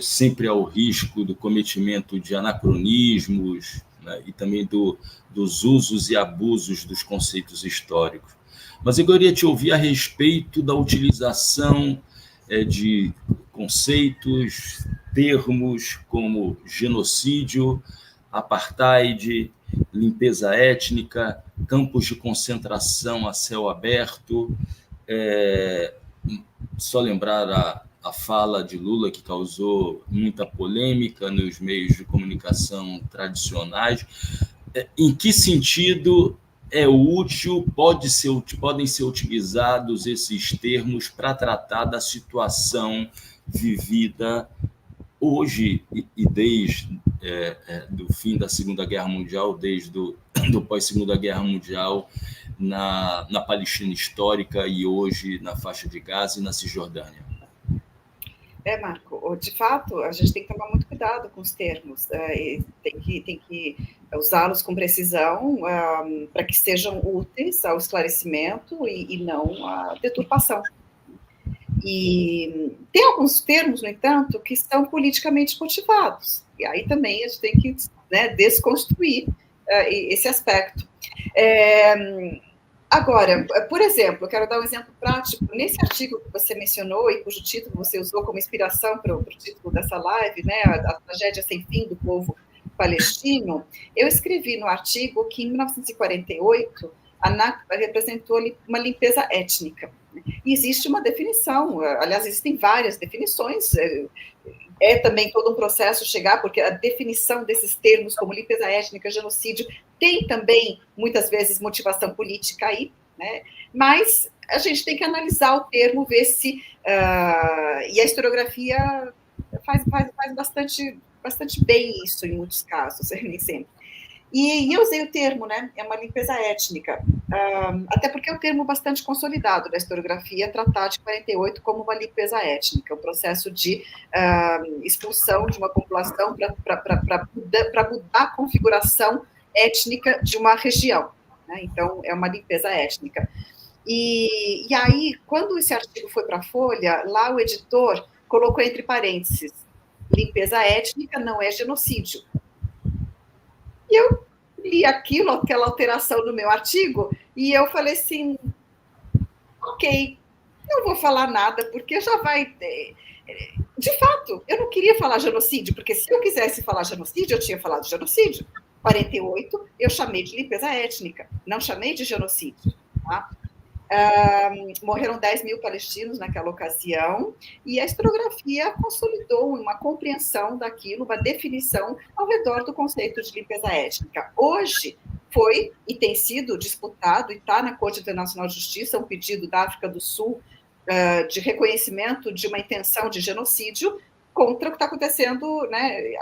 sempre há o risco do cometimento de anacronismos, né, e também dos usos e abusos dos conceitos históricos. Mas eu queria te ouvir a respeito da utilização de conceitos, termos como genocídio, apartheid, limpeza étnica, campos de concentração a céu aberto. Só lembrar a fala de Lula, que causou muita polêmica nos meios de comunicação tradicionais. Em que sentido é útil, podem ser utilizados esses termos para tratar da situação vivida hoje e desde do fim da Segunda Guerra Mundial, desde do pós-Segunda Guerra Mundial, na Palestina histórica e hoje na faixa de Gaza e na Cisjordânia? Marco, de fato, a gente tem que tomar muito cuidado com os termos, tem que usá-los com precisão para que sejam úteis ao esclarecimento e não à deturpação. E tem alguns termos, no entanto, que são politicamente motivados, e aí também a gente tem que desconstruir esse aspecto. Agora, por exemplo, eu quero dar um exemplo prático. Nesse artigo que você mencionou e cujo título você usou como inspiração para o título dessa live, né, a tragédia sem fim do povo palestino, eu escrevi no artigo que, em 1948, a Nakba representou uma limpeza étnica. E existe uma definição, aliás, existem várias definições, também todo um processo chegar, porque a definição desses termos como limpeza étnica, genocídio, tem também, muitas vezes, motivação política aí, né? Mas a gente tem que analisar o termo, ver se... e a historiografia faz bastante bem isso, em muitos casos, nem sempre. E eu usei o termo, né? É uma limpeza étnica, até porque é um termo bastante consolidado da historiografia, tratar de 48 como uma limpeza étnica, um processo de expulsão de uma população para mudar a configuração étnica de uma região, né? Então, é uma limpeza étnica. E aí, quando esse artigo foi para a Folha, lá o editor colocou entre parênteses, limpeza étnica não é genocídio. E eu li aquela alteração no meu artigo, e eu falei assim, ok, não vou falar nada, porque já vai... De fato, eu não queria falar genocídio, porque se eu quisesse falar genocídio, eu tinha falado genocídio. 48, eu chamei de limpeza étnica, não chamei de genocídio. Tá? Morreram 10 mil palestinos naquela ocasião, e a historiografia consolidou uma compreensão daquilo, uma definição ao redor do conceito de limpeza étnica. Hoje foi e tem sido disputado, e está na Corte Internacional de Justiça, um pedido da África do Sul de reconhecimento de uma intenção de genocídio contra o que está acontecendo, né,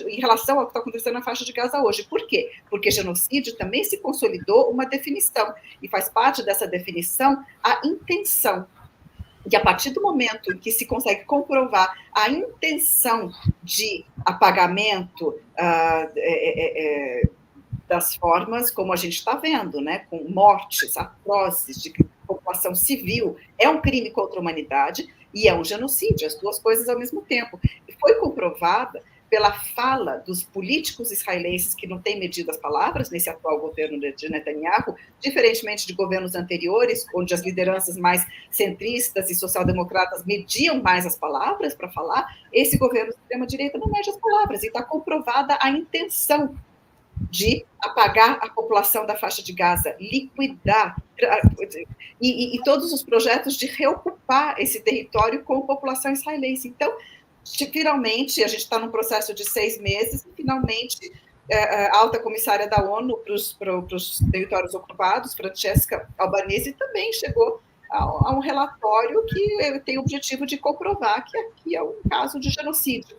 em relação ao que está acontecendo na faixa de Gaza hoje. Por quê? Porque genocídio também se consolidou uma definição, e faz parte dessa definição a intenção. E a partir do momento em que se consegue comprovar a intenção de apagamento das formas como a gente está vendo, né, com mortes atrozes de população civil, é um crime contra a humanidade e é um genocídio, as duas coisas ao mesmo tempo. E foi comprovada pela fala dos políticos israelenses que não têm medido as palavras nesse atual governo de Netanyahu, diferentemente de governos anteriores, onde as lideranças mais centristas e social-democratas mediam mais as palavras para falar, esse governo de extrema-direita não mede as palavras, e está comprovada a intenção de apagar a população da faixa de Gaza, liquidar, e todos os projetos de reocupar esse território com a população israelense. Então, finalmente, a gente está num processo de 6 meses, e finalmente a alta comissária da ONU para os territórios ocupados, Francesca Albanese, também chegou a um relatório que tem o objetivo de comprovar que aqui é um caso de genocídio.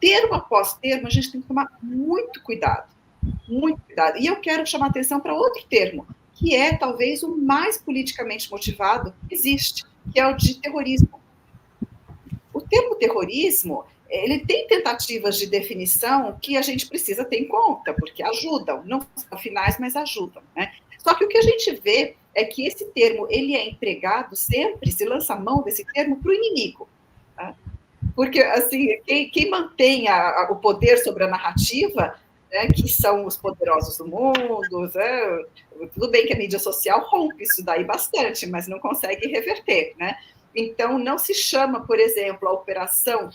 Termo após termo, a gente tem que tomar muito cuidado. Muito cuidado. E eu quero chamar atenção para outro termo, que é talvez o mais politicamente motivado que existe, que é o de terrorismo. O termo terrorismo, ele tem tentativas de definição que a gente precisa ter em conta, porque ajudam, não são finais, mas ajudam, né? Só que o que a gente vê é que esse termo ele é empregado sempre, se lança a mão desse termo para o inimigo. Tá? Porque assim, quem mantém o poder sobre a narrativa, né, que são os poderosos do mundo, né? Tudo bem que a mídia social rompe isso daí bastante, mas não consegue reverter, né? Então, não se chama, por exemplo, a operação,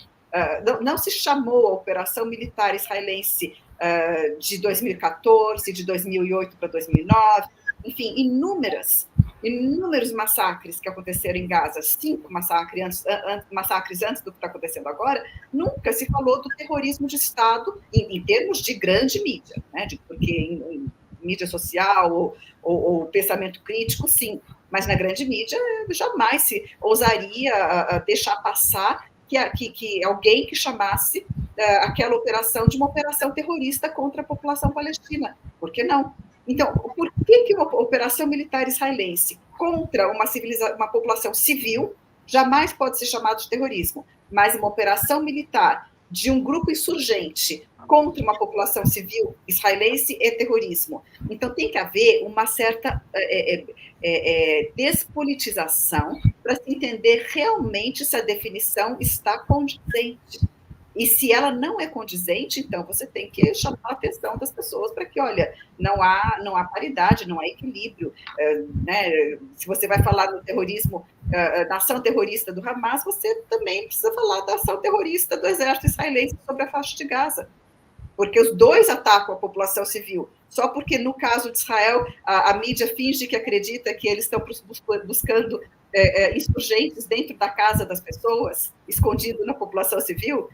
não se chamou a operação militar israelense de 2014, de 2008 para 2009, enfim, inúmeros massacres que aconteceram em Gaza, 5 massacres antes do que está acontecendo agora, nunca se falou do terrorismo de Estado em termos de grande mídia, né? Porque em mídia social ou pensamento crítico, sim, mas na grande mídia jamais se ousaria deixar passar que alguém que chamasse aquela operação de uma operação terrorista contra a população palestina. Por que não? Então, por que uma operação militar israelense contra uma população civil jamais pode ser chamada de terrorismo, mas uma operação militar de um grupo insurgente contra uma população civil israelense é terrorismo? Então, tem que haver uma certa despolitização para se entender realmente se a definição está condizente. E se ela não é condizente, então você tem que chamar a atenção das pessoas para que, olha, não há paridade, não há equilíbrio. Né? Se você vai falar do terrorismo, da ação terrorista do Hamas, você também precisa falar da ação terrorista do exército israelense sobre a faixa de Gaza. Porque os dois atacam a população civil. Só porque, no caso de Israel, a mídia finge que acredita que eles estão buscando insurgentes dentro da casa das pessoas, escondido na população civil.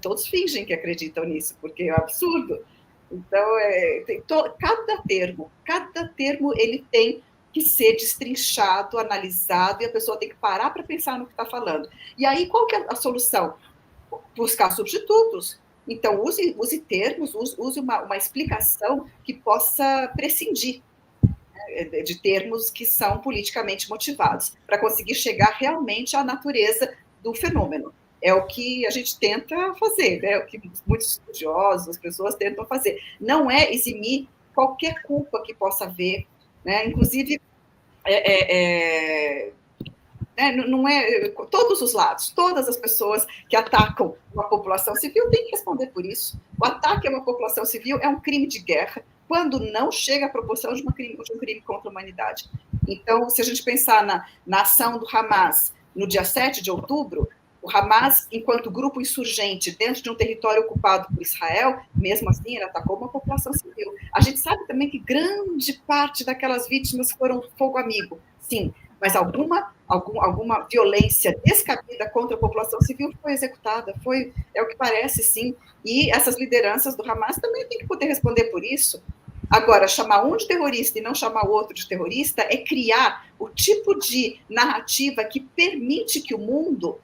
Todos fingem que acreditam nisso, porque é um absurdo. Então, cada termo ele tem que ser destrinchado, analisado, e a pessoa tem que parar para pensar no que está falando. E aí, qual que é a solução? Buscar substitutos. Então, use termos, use uma explicação que possa prescindir de termos que são politicamente motivados, para conseguir chegar realmente à natureza do fenômeno. É o que a gente tenta fazer, né? É o que muitos estudiosos, as pessoas tentam fazer. Não é eximir qualquer culpa que possa haver, né? Inclusive, não é todos os lados, todas as pessoas que atacam uma população civil têm que responder por isso. O ataque a uma população civil é um crime de guerra, quando não chega à proporção de um crime contra a humanidade. Então, se a gente pensar na ação do Hamas no dia 7 de outubro, o Hamas, enquanto grupo insurgente dentro de um território ocupado por Israel, mesmo assim, ele atacou uma população civil. A gente sabe também que grande parte daquelas vítimas foram fogo amigo, sim, mas alguma violência descabida contra a população civil foi executada, é o que parece, sim, e essas lideranças do Hamas também têm que poder responder por isso. Agora, chamar um de terrorista e não chamar o outro de terrorista é criar o tipo de narrativa que permite que o mundo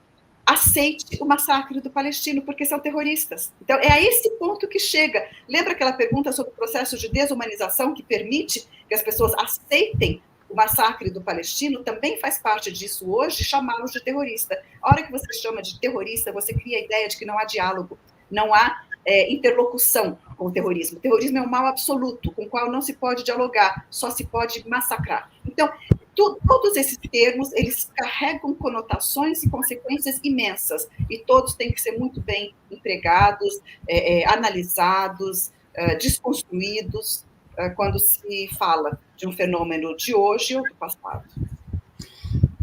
aceite o massacre do palestino, porque são terroristas. Então, é a esse ponto que chega. Lembra aquela pergunta sobre o processo de desumanização que permite que as pessoas aceitem o massacre do palestino? Também faz parte disso hoje, chamá-los de terrorista. A hora que você chama de terrorista, você cria a ideia de que não há diálogo, não há interlocução com o terrorismo. O terrorismo é um mal absoluto, com o qual não se pode dialogar, só se pode massacrar. Então, todos esses termos, eles carregam conotações e consequências imensas, e todos têm que ser muito bem empregados, analisados, desconstruídos, quando se fala de um fenômeno de hoje ou do passado.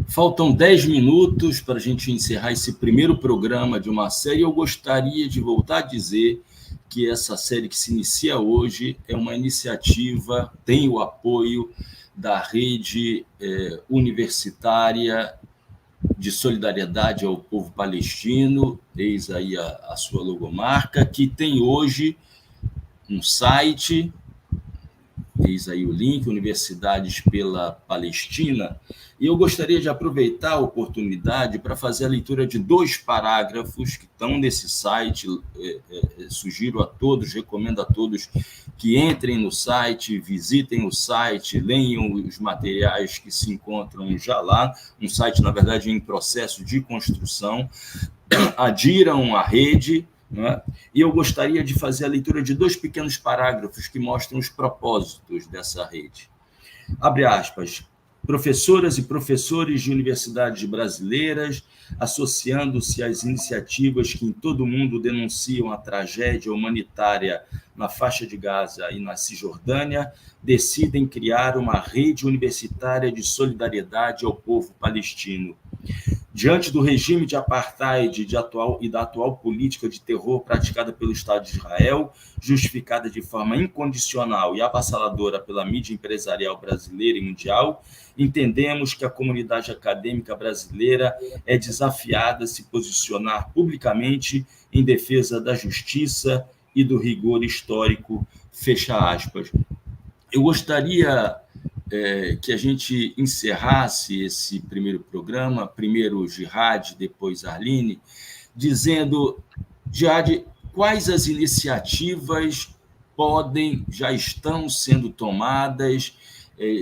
Faltam 10 minutos para a gente encerrar esse primeiro programa de uma série. Eu gostaria de voltar a dizer que essa série que se inicia hoje é uma iniciativa, tem o apoio da rede universitária de solidariedade ao povo palestino, eis aí a sua logomarca, que tem hoje um site, eis aí o link, Universidades pela Palestina, e eu gostaria de aproveitar a oportunidade para fazer a leitura de 2 parágrafos que estão nesse site. Sugiro a todos, recomendo a todos que entrem no site, visitem o site, leiam os materiais que se encontram já lá, um site, na verdade, em processo de construção, adiram à rede, né? E eu gostaria de fazer a leitura de 2 pequenos parágrafos que mostram os propósitos dessa rede. Abre aspas. professoras e professores de universidades brasileiras, associando-se às iniciativas que em todo o mundo denunciam a tragédia humanitária na faixa de Gaza e na Cisjordânia, decidem criar uma rede universitária de solidariedade ao povo palestino. Diante do regime de apartheid e da atual política de terror praticada pelo Estado de Israel, justificada de forma incondicional e avassaladora pela mídia empresarial brasileira e mundial, entendemos que a comunidade acadêmica brasileira é desafiada a se posicionar publicamente em defesa da justiça e do rigor histórico, fecha aspas. Eu gostaria que a gente encerrasse esse primeiro programa, primeiro Jihad, depois Arline, dizendo, Jihad, quais as iniciativas já estão sendo tomadas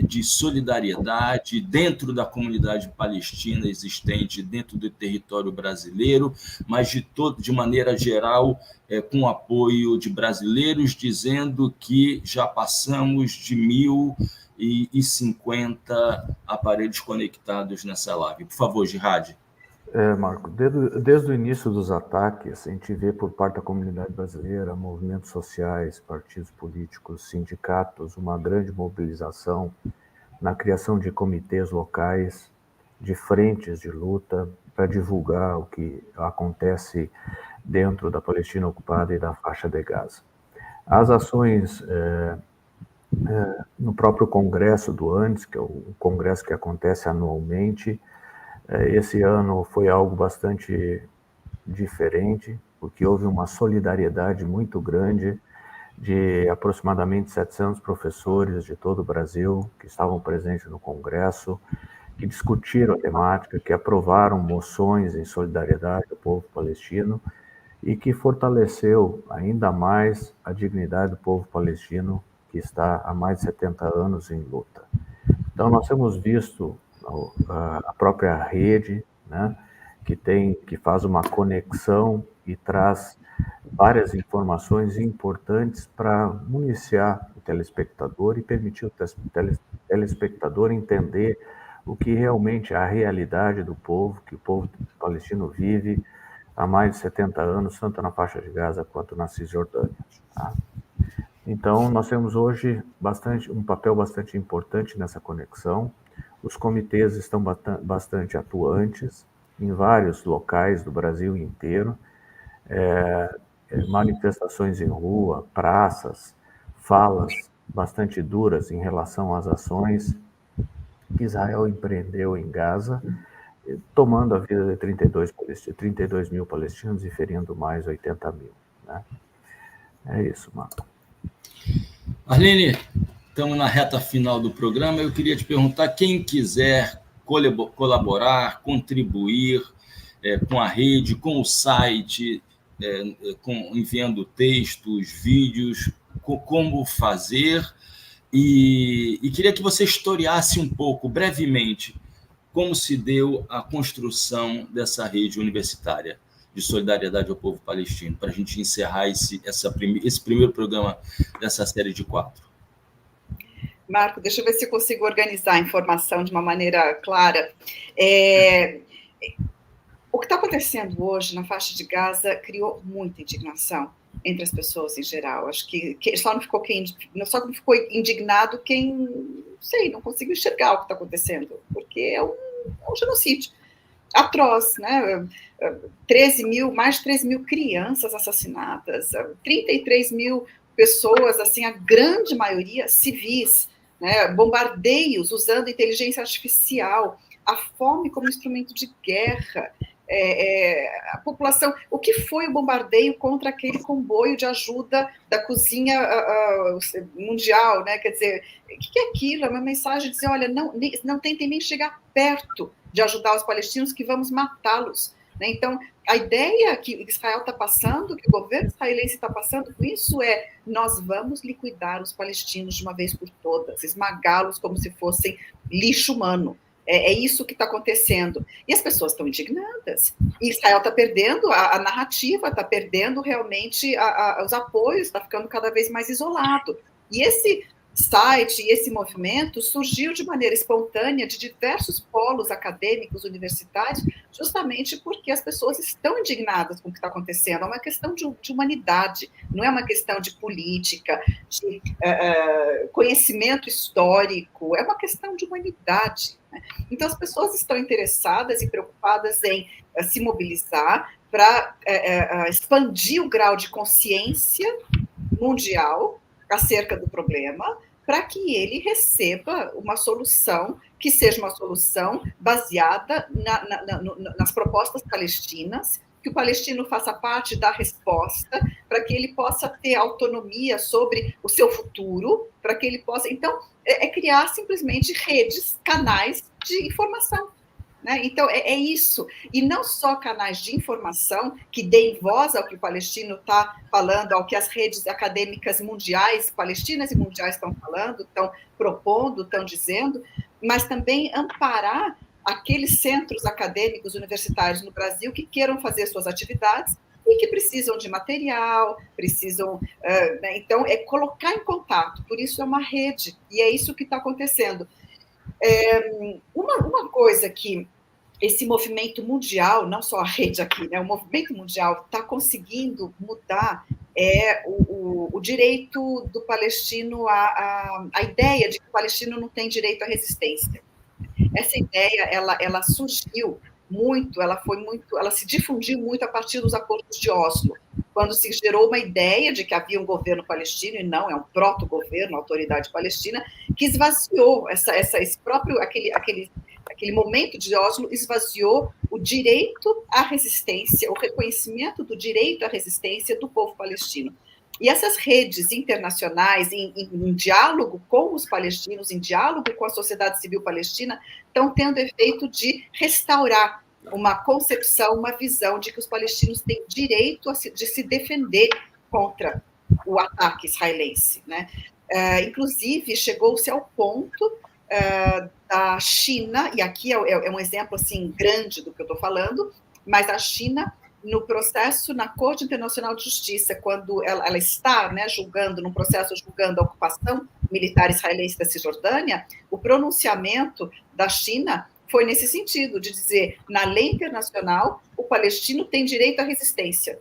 de solidariedade dentro da comunidade palestina existente, dentro do território brasileiro, mas de maneira geral, com apoio de brasileiros, dizendo que já passamos de 1.050 aparelhos conectados nessa live. Por favor, Jihad. Marco, desde o início dos ataques, a gente vê por parte da comunidade brasileira, movimentos sociais, partidos políticos, sindicatos, uma grande mobilização na criação de comitês locais, de frentes de luta, para divulgar o que acontece dentro da Palestina ocupada e da faixa de Gaza. As ações no próprio Congresso do ANDES, que é o congresso que acontece anualmente, esse ano foi algo bastante diferente, porque houve uma solidariedade muito grande de aproximadamente 700 professores de todo o Brasil que estavam presentes no Congresso, que discutiram a temática, que aprovaram moções em solidariedade ao povo palestino e que fortaleceu ainda mais a dignidade do povo palestino, que está há mais de 70 anos em luta. Então, nós temos visto a própria rede, né, que faz uma conexão e traz várias informações importantes para municiar o telespectador e permitir o telespectador entender o que realmente é a realidade do povo, que o povo palestino vive há mais de 70 anos, tanto na faixa de Gaza quanto na Cisjordânia. Tá? Então, nós temos hoje um papel bastante importante nessa conexão. Os comitês estão bastante atuantes em vários locais do Brasil inteiro, manifestações em rua, praças, falas bastante duras em relação às ações que Israel empreendeu em Gaza, tomando a vida de 32 mil palestinos e ferindo mais 80 mil. Né? É isso, Marco. Arline, estamos na reta final do programa. Eu queria te perguntar, quem quiser colaborar, contribuir com a rede, com o site, enviando textos, vídeos, como fazer. E queria que você historiasse um pouco, brevemente, como se deu a construção dessa rede universitária de solidariedade ao povo palestino, para a gente encerrar esse primeiro programa dessa série de 4. Marco, deixa eu ver se eu consigo organizar a informação de uma maneira clara. O que está acontecendo hoje na faixa de Gaza criou muita indignação entre as pessoas em geral. Acho que só não ficou indignado quem, não conseguiu enxergar o que está acontecendo, porque é um genocídio atroz, né? Mais de 13 mil crianças assassinadas, 33 mil pessoas, assim, a grande maioria civis, né? Bombardeios usando inteligência artificial, a fome como instrumento de guerra, a população. O que foi o bombardeio contra aquele comboio de ajuda da cozinha mundial, né? Quer dizer, o que é aquilo? É uma mensagem de dizer, olha, não tentem nem chegar perto de ajudar os palestinos, que vamos matá-los. Né? Então, a ideia que Israel está passando, que o governo israelense está passando com isso nós vamos liquidar os palestinos de uma vez por todas, esmagá-los como se fossem lixo humano. É isso que está acontecendo. E as pessoas estão indignadas. E Israel está perdendo a narrativa, está perdendo realmente os apoios, está ficando cada vez mais isolado. E esse site e esse movimento surgiu de maneira espontânea de diversos polos acadêmicos universitários, justamente porque as pessoas estão indignadas com o que está acontecendo. É uma questão de humanidade, não é uma questão de política, de conhecimento histórico, é uma questão de humanidade, né? Então, as pessoas estão interessadas e preocupadas em se mobilizar para expandir o grau de consciência mundial acerca do problema, para que ele receba uma solução que seja uma solução baseada nas propostas palestinas, que o palestino faça parte da resposta, para que ele possa ter autonomia sobre o seu futuro, para que ele possa... Então, criar simplesmente redes, canais de informação. Né? Então, é isso. E não só canais de informação que deem voz ao que o palestino está falando, ao que as redes acadêmicas mundiais, palestinas e mundiais estão falando, estão propondo, estão dizendo, mas também amparar aqueles centros acadêmicos universitários no Brasil que queiram fazer suas atividades e que precisam de material, precisam... né? Então, é colocar em contato. Por isso, é uma rede. E é isso que está acontecendo. Uma coisa que esse movimento mundial, não só a rede aqui, né, o movimento mundial está conseguindo mudar o direito do palestino, a ideia de que o palestino não tem direito à resistência. Essa ideia, ela surgiu muito, ela se difundiu muito a partir dos acordos de Oslo, quando se gerou uma ideia de que havia um governo palestino, e não, é um proto-governo, autoridade palestina, que esvaziou esse próprio, aquele momento de Oslo, esvaziou o direito à resistência, o reconhecimento do direito à resistência do povo palestino. E essas redes internacionais, em diálogo com os palestinos, em diálogo com a sociedade civil palestina, estão tendo efeito de restaurar uma concepção, uma visão de que os palestinos têm direito de se defender contra o ataque israelense, né? Inclusive, chegou-se ao ponto da China, e aqui é um exemplo assim, grande do que eu estou falando, mas a China, no processo na Corte Internacional de Justiça, quando ela está, né, julgando a ocupação militar israelense da Cisjordânia, o pronunciamento da China foi nesse sentido, de dizer, na lei internacional, o palestino tem direito à resistência.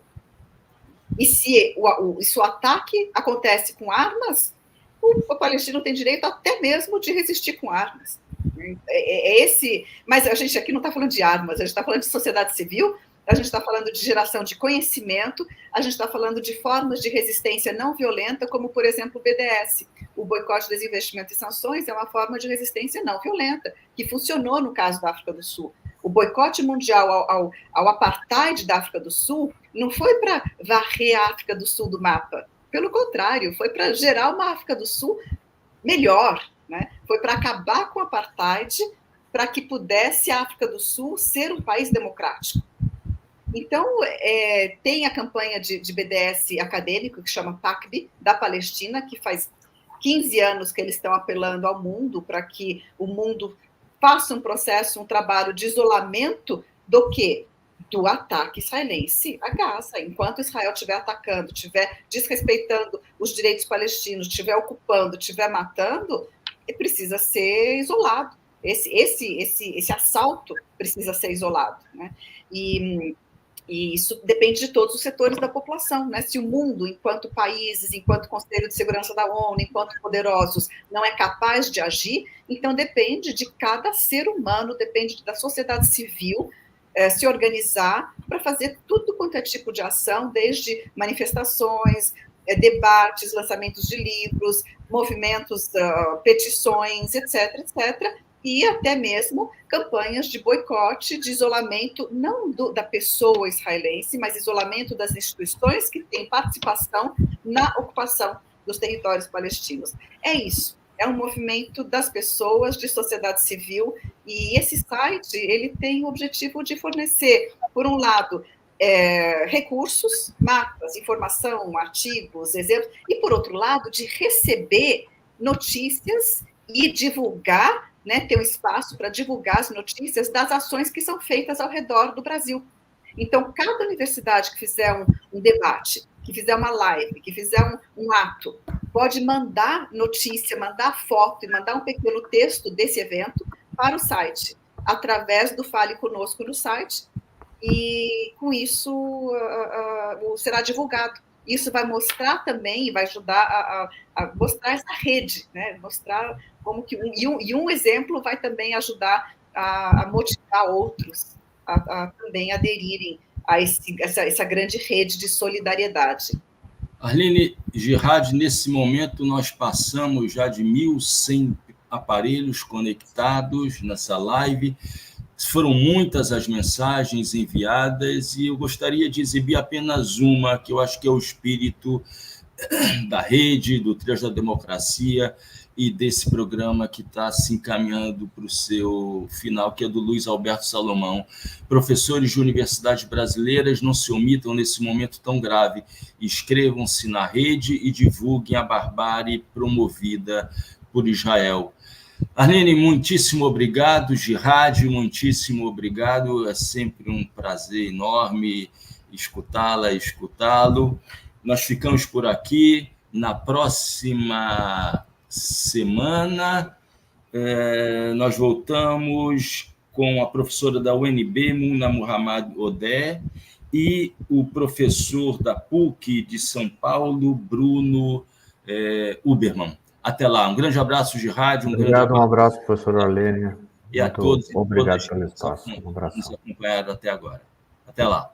E se o ataque acontece com armas, o palestino tem direito até mesmo de resistir com armas. Mas a gente aqui não está falando de armas, a gente está falando de sociedade civil, a gente está falando de geração de conhecimento, a gente está falando de formas de resistência não violenta, como, por exemplo, o BDS. O boicote, desinvestimento e sanções é uma forma de resistência não violenta, que funcionou no caso da África do Sul. O boicote mundial ao apartheid da África do Sul não foi para varrer a África do Sul do mapa. Pelo contrário, foi para gerar uma África do Sul melhor, né? Foi para acabar com o apartheid, para que pudesse a África do Sul ser um país democrático. Então, tem a campanha de BDS acadêmico, que chama PACB, da Palestina, que faz 15 anos que eles estão apelando ao mundo para que o mundo faça um trabalho de isolamento do quê? Do ataque israelense a Gaza. Enquanto Israel estiver atacando, estiver desrespeitando os direitos palestinos, estiver ocupando, estiver matando, precisa ser isolado. Esse assalto precisa ser isolado, né? E isso depende de todos os setores da população, né? Se o mundo, enquanto países, enquanto Conselho de Segurança da ONU, enquanto poderosos, não é capaz de agir, então depende de cada ser humano, depende da sociedade civil se organizar para fazer tudo quanto é tipo de ação, desde manifestações, debates, lançamentos de livros, movimentos, petições, etc., etc., e até mesmo campanhas de boicote, de isolamento, não da pessoa israelense, mas isolamento das instituições que têm participação na ocupação dos territórios palestinos. É isso, é um movimento das pessoas, de sociedade civil, e esse site ele tem o objetivo de fornecer, por um lado, recursos, mapas, informação, artigos, exemplos, e, por outro lado, de receber notícias e divulgar, né, ter um espaço para divulgar as notícias das ações que são feitas ao redor do Brasil. Então, cada universidade que fizer um debate, que fizer uma live, que fizer um ato, pode mandar notícia, mandar foto e mandar um pequeno texto desse evento para o site, através do Fale Conosco no site, e com isso será divulgado. Isso vai mostrar também, vai ajudar a mostrar essa rede, né? Mostrar como que um exemplo vai também ajudar a motivar outros a também aderirem a essa grande rede de solidariedade. Arline Girardi, nesse momento nós passamos já de 1.100 aparelhos conectados nessa live. Foram muitas as mensagens enviadas e eu gostaria de exibir apenas uma, que eu acho que é o espírito da rede, do Trilhas da Democracia e desse programa que está se encaminhando para o seu final, que é do Luiz Alberto Salomão. Professores de universidades brasileiras, não se omitam nesse momento tão grave. Inscrevam-se na rede e divulguem a barbárie promovida por Israel. Arline, muitíssimo obrigado. Girardi, muitíssimo obrigado. É sempre um prazer enorme escutá-la e escutá-lo. Nós ficamos por aqui. Na próxima semana, nós voltamos com a professora da UNB, Muna Muhammad Odeh, e o professor da PUC de São Paulo, Bruno Uberman. Até lá. Um grande abraço, Girardi. Obrigado, um abraço, professora Arline. E a todos. Obrigado pelo espaço. Um abraço. Nos acompanharam até agora. Até lá.